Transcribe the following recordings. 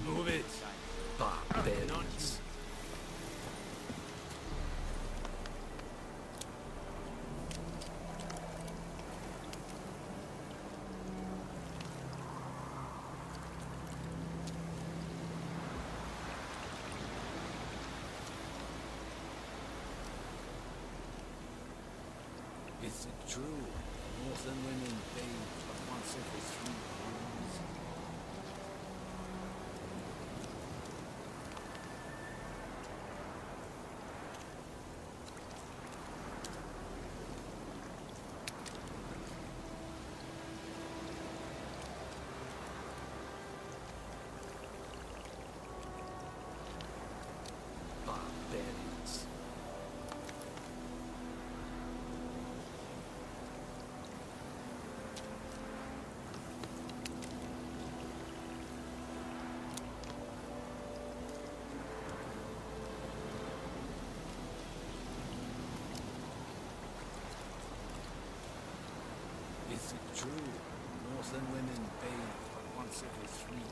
Move it. Barbarians. Is it true? Northern women bathe but once every 3 years. Barbarians. Is it true? Northern women bathe but once every 3 years.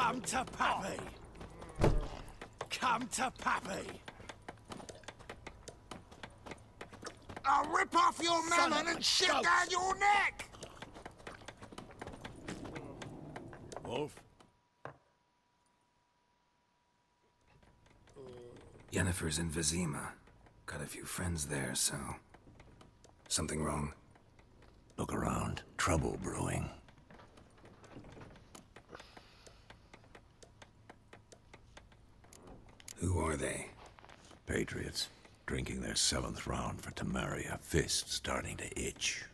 Come to Pappy! Come to Pappy! I'll rip off your melon and shit down your neck! Wolf? Yennefer's in Vizima. Got a few friends there, so... Something wrong? Look around. Trouble brewing. Who are they? Patriots. Drinking their 7th round for Temeria. Fist starting to itch.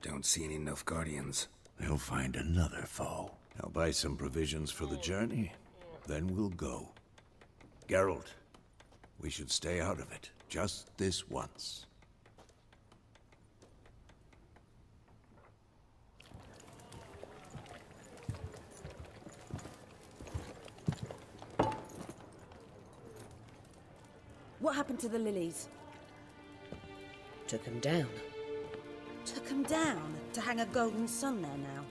Don't see any Nilfgaardians. They'll find another foe. I'll buy some provisions for the journey. Then we'll go. Geralt, we should stay out of it. Just this once. What happened to the lilies? Took him down. Took them down to hang a golden sun there now.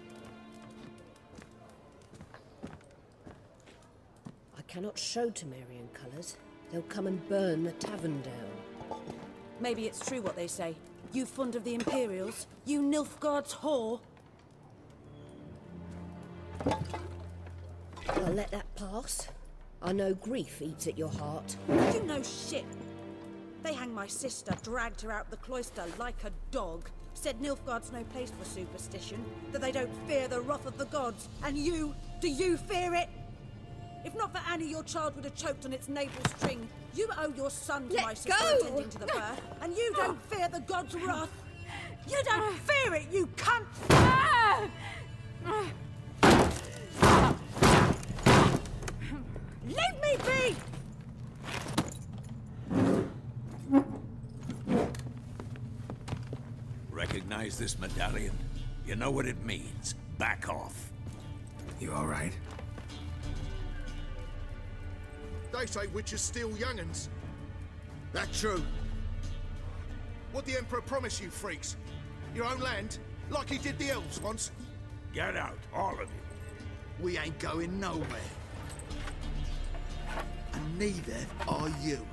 I cannot show Temerian colours. They'll come and burn the tavern down. Maybe it's true what they say. You fond of the Imperials? You Nilfgaard's whore? I'll let that pass. I know grief eats at your heart. You know shit. They hanged my sister, dragged her out the cloister like a dog. Said Nilfgaard's no place for superstition, that they don't fear the wrath of the gods. And you, do you fear it? If not for Annie, your child would have choked on its navel string. You owe your son to my sister attending to the birth, and you don't fear the gods' wrath. You don't fear it, you cunt! Leave me be! Recognize this medallion? You know what it means. Back off. You all right? They say witches steal young'uns. That true? What the Emperor promised you, freaks? Your own land? Like he did the elves once? Get out, all of you. We ain't going nowhere. And neither are you.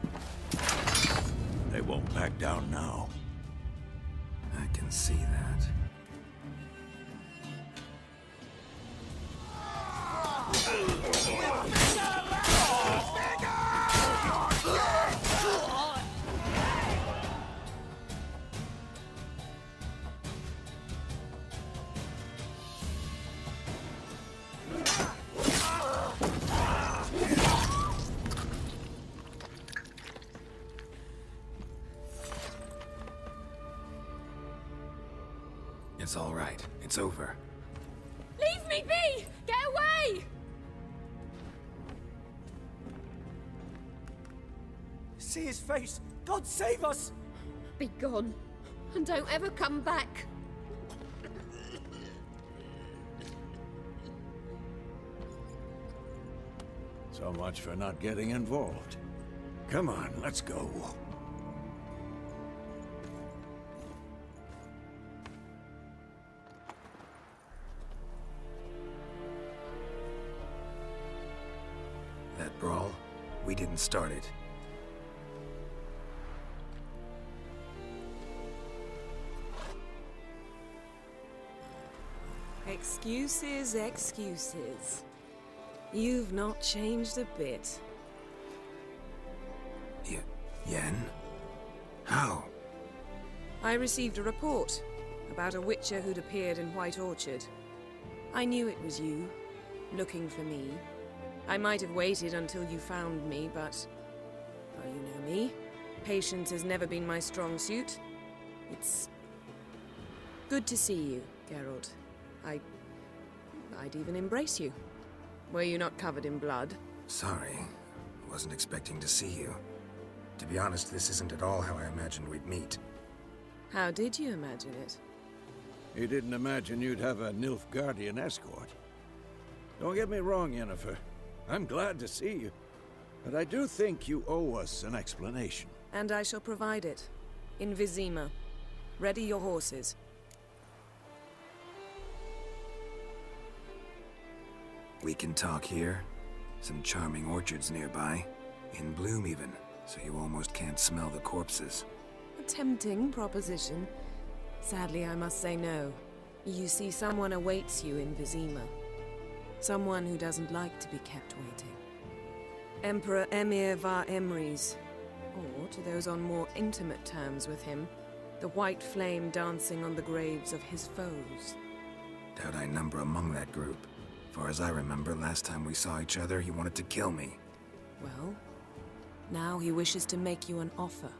They won't back down now. I can see that. It's all right. It's over. Leave me be! Get away! See his face! God save us! Be gone. And don't ever come back. So much for not getting involved. Come on, let's go. That brawl, we didn't start it. Excuses, excuses. You've not changed a bit. Yen? How? I received a report about a witcher who'd appeared in White Orchard. I knew it was you, looking for me. I might have waited until you found me, but... well, you know me. Patience has never been my strong suit. It's... good to see you, Geralt. I'd even embrace you. Were you not covered in blood? Sorry. Wasn't expecting to see you. To be honest, this isn't at all how I imagined we'd meet. How did you imagine it? You didn't imagine you'd have a Nilfgaardian escort. Don't get me wrong, Yennefer. I'm glad to see you. But I do think you owe us an explanation. And I shall provide it. In Vizima. Ready your horses. We can talk here. Some charming orchards nearby. In bloom even, so you almost can't smell the corpses. A tempting proposition. Sadly, I must say no. You see, someone awaits you in Vizima. Someone who doesn't like to be kept waiting. Emperor Emir var Emreis. Or, to those on more intimate terms with him, the white flame dancing on the graves of his foes. Doubt I number among that group. Far as I remember, last time we saw each other, he wanted to kill me. Well, now he wishes to make you an offer.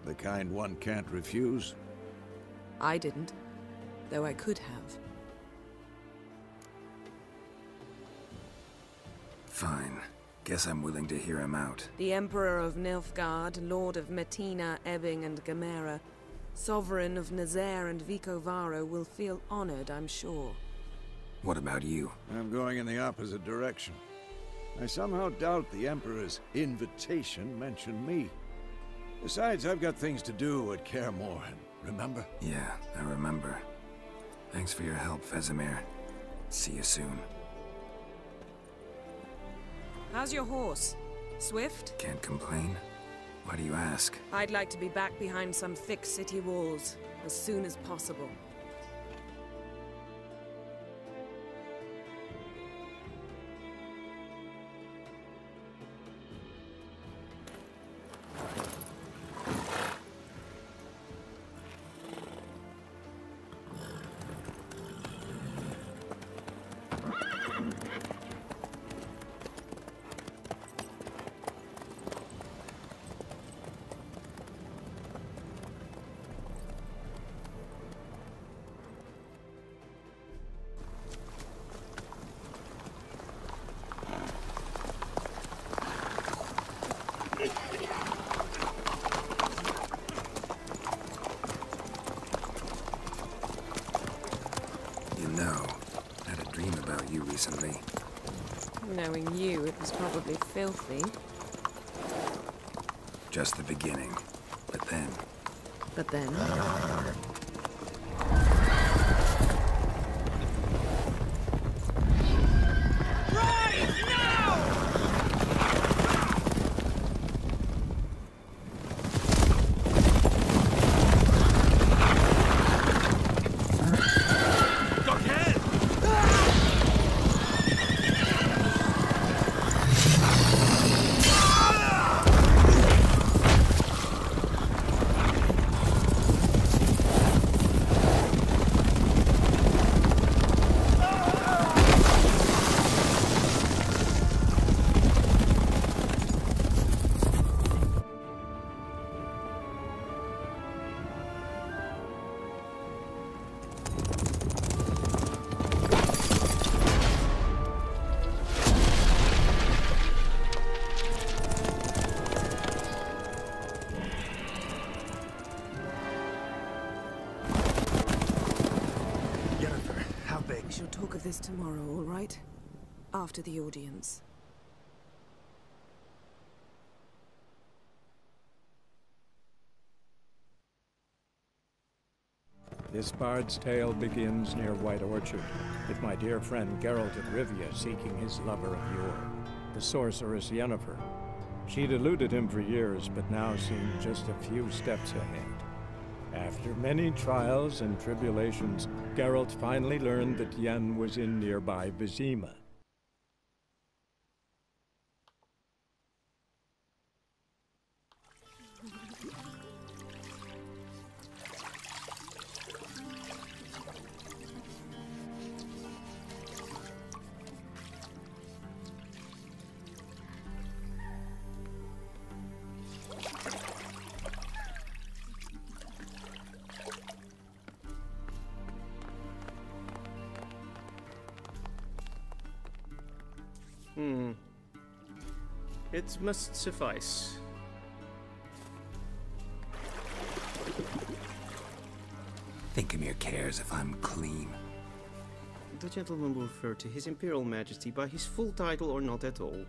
The kind one can't refuse? I didn't, though I could have. Fine. Guess I'm willing to hear him out. The Emperor of Nilfgaard, Lord of Metina, Ebbing, and Gamera, Sovereign of Nazaire and Vicovaro will feel honored, I'm sure. What about you? I'm going in the opposite direction. I somehow doubt the Emperor's invitation mentioned me. Besides, I've got things to do at Kaer Morhen, remember? Yeah, I remember. Thanks for your help, Vesemir. See you soon. How's your horse? Swift? Can't complain. Why do you ask? I'd like to be back behind some thick city walls as soon as possible. Recently. Knowing you, it was probably filthy. Just the beginning. But then... But then? This tomorrow, all right? After the audience. This bard's tale begins near White Orchard, with my dear friend Geralt of Rivia seeking his lover of yore, the sorceress Yennefer. She'd eluded him for years, but now seemed just a few steps ahead. After many trials and tribulations, Geralt finally learned that Yen was in nearby Vizima. It must suffice. Thinkamir cares if I'm clean. The gentleman will refer to His Imperial Majesty by his full title or not at all.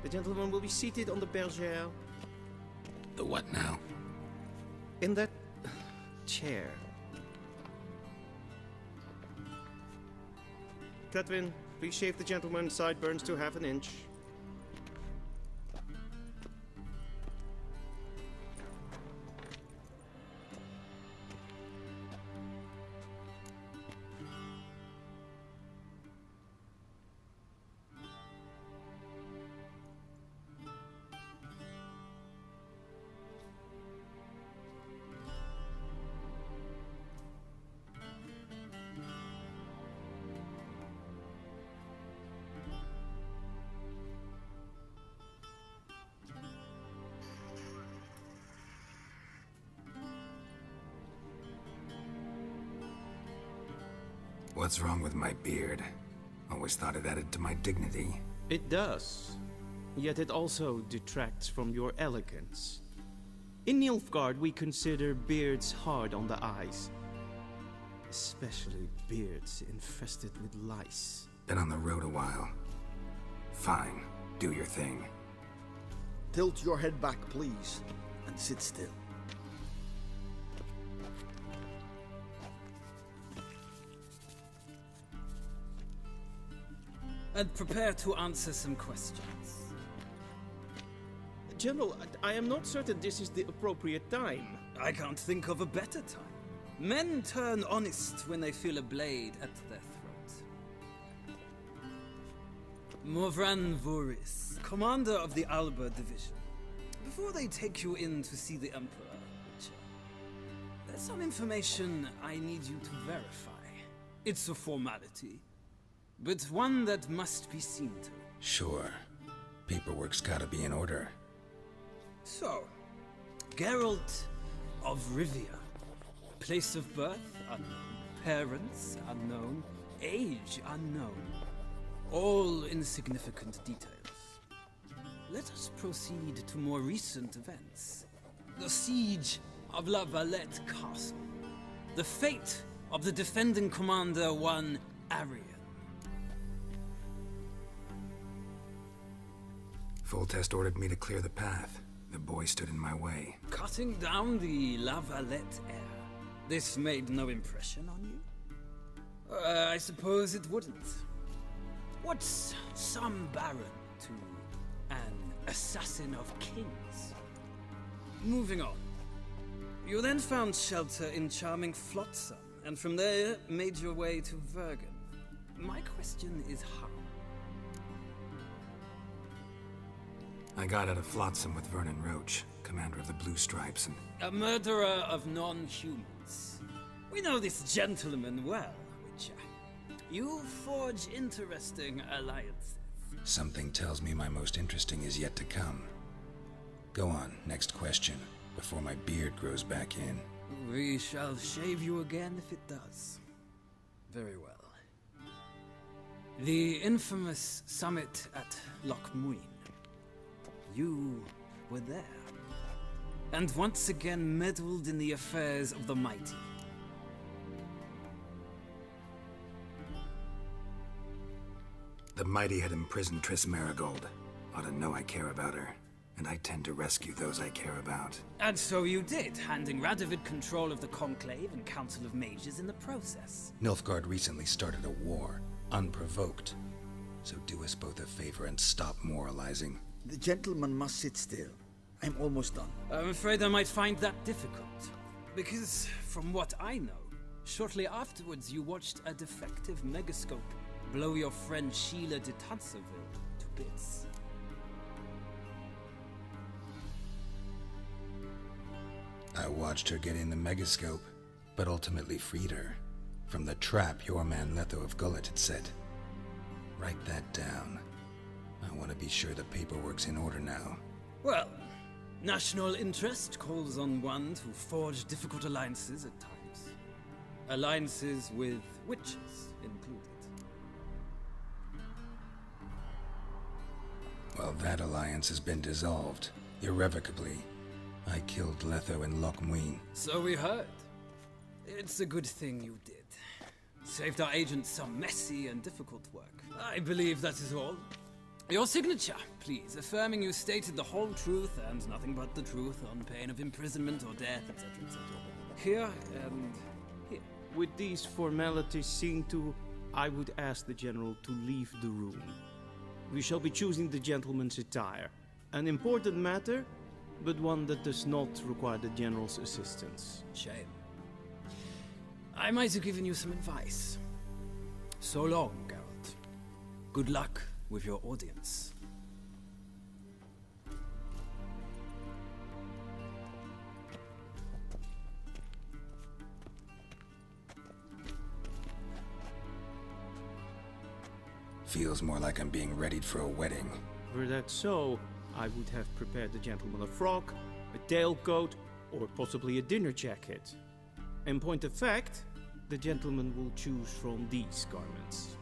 The gentleman will be seated on the bergère. The what now? In that chair. Cletwin, please shave the gentleman's sideburns to 1/2 inch. What's wrong with my beard? Always thought it added to my dignity. It does. Yet it also detracts from your elegance. In Nilfgaard, we consider beards hard on the eyes. Especially beards infested with lice. Been on the road a while. Fine, do your thing. Tilt your head back, please, and sit still. And prepare to answer some questions. General, I am not certain this is the appropriate time. I can't think of a better time. Men turn honest when they feel a blade at their throat. Morvran Voris, commander of the Alba Division. Before they take you in to see the Emperor, Witcher, there's some information I need you to verify. It's a formality, but one that must be seen to. Sure. Paperwork's gotta be in order. So, Geralt of Rivia. Place of birth, unknown. Parents, unknown. Age, unknown. All insignificant details. Let us proceed to more recent events. The siege of La Valette Castle. The fate of the defending commander, one Arian. Foltest ordered me to clear the path. The boy stood in my way. Cutting down the La Valette heir. This made no impression on you? I suppose it wouldn't. What's some baron to an assassin of kings? Moving on. You then found shelter in charming Flotsam, and from there made your way to Vergen. My question is how? I got out of Flotsam with Vernon Roach, commander of the Blue Stripes, and... A murderer of non-humans. We know this gentleman well, Witcher. You forge interesting alliances. Something tells me my most interesting is yet to come. Go on, next question, before my beard grows back in. We shall shave you again if it does. Very well. The infamous summit at Loch Muin. You were there, and once again meddled in the affairs of the mighty. The mighty had imprisoned Triss Merigold. Ought to know I care about her, and I tend to rescue those I care about. And so you did, handing Radovid control of the Conclave and Council of Mages in the process. Nilfgaard recently started a war, unprovoked. So do us both a favor and stop moralizing. The gentleman must sit still. I'm almost done. I'm afraid I might find that difficult. Because, from what I know, shortly afterwards you watched a defective megascope blow your friend Sheila de Tanserville to bits. I watched her get in the megascope, but ultimately freed her. From the trap your man Letho of Gullet had set. Write that down. I want to be sure the paperwork's in order now. Well, national interest calls on one to forge difficult alliances at times. Alliances with witches included. Well, that alliance has been dissolved, irrevocably. I killed Letho in Loch Muin. So we heard. It's a good thing you did. Saved our agents some messy and difficult work. I believe that is all. Your signature, please, affirming you stated the whole truth and nothing but the truth on pain of imprisonment or death, etc., etc. Here and here. With these formalities seen to, I would ask the General to leave the room. We shall be choosing the gentleman's attire. An important matter, but one that does not require the General's assistance. Shame. I might have given you some advice. So long, Geralt. Good luck with your audience. Feels more like I'm being readied for a wedding. Were that so, I would have prepared the gentleman a frock, a tailcoat, or possibly a dinner jacket. In point of fact, the gentleman will choose from these garments.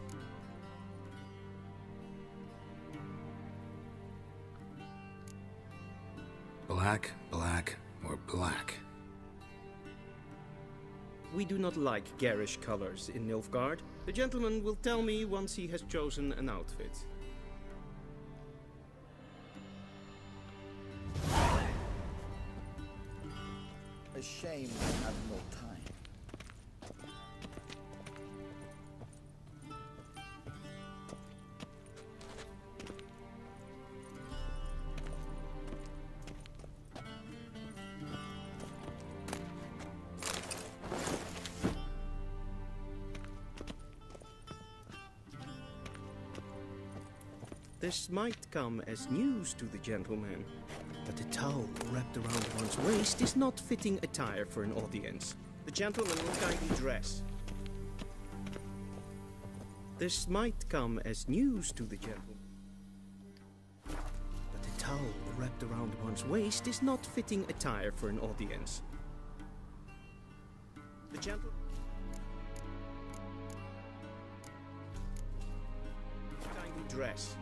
Black, black, or black? We do not like garish colors in Nilfgaard. The gentleman will tell me once he has chosen an outfit. A shame we have no time. This might come as news to the gentleman, but a towel wrapped around one's waist is not fitting attire for an audience. The gentleman will kindly dress. This might come as news to the gentleman, but a towel wrapped around one's waist is not fitting attire for an audience. The gentleman kindly dress.